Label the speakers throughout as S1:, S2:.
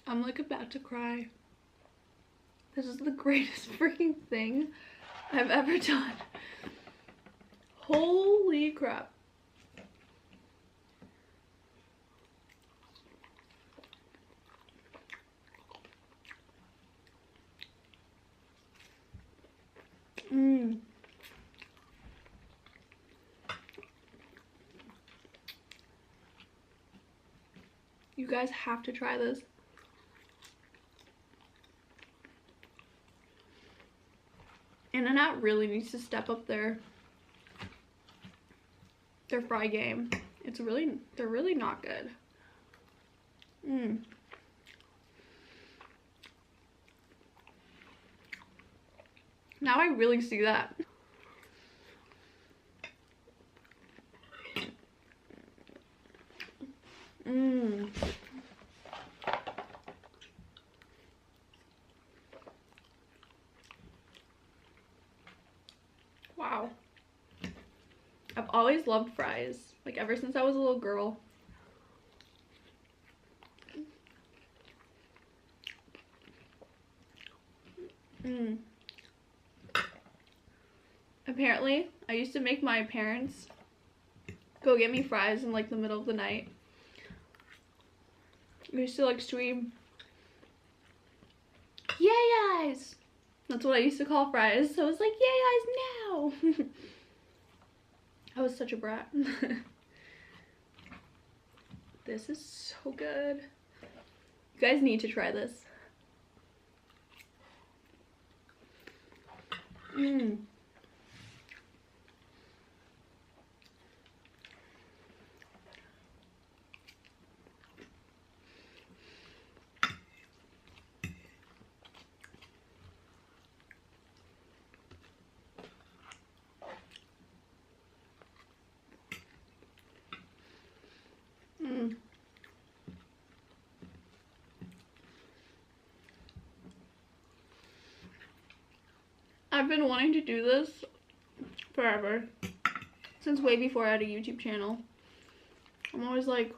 S1: I'm like about to cry. This is the greatest freaking thing I've ever done. Holy crap. Mmm. You guys have to try this. In-N-Out really needs to step up their fry game. They're really not good. Mmm. Now I really see that. Mmm. Wow. I've always loved fries, like ever since I was a little girl. Mmm. Apparently, I used to make my parents go get me fries in like the middle of the night. We used to like scream, "Yay guys!" That's what I used to call fries. So I was like, "Yay guys now!" I was such a brat. This is so good. You guys need to try this. Mmm. Mm. I've been wanting to do this forever, since way before I had a YouTube channel. I'm always like,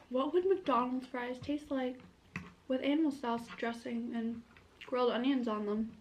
S1: what would McDonald's fries taste like with animal style dressing and grilled onions on them?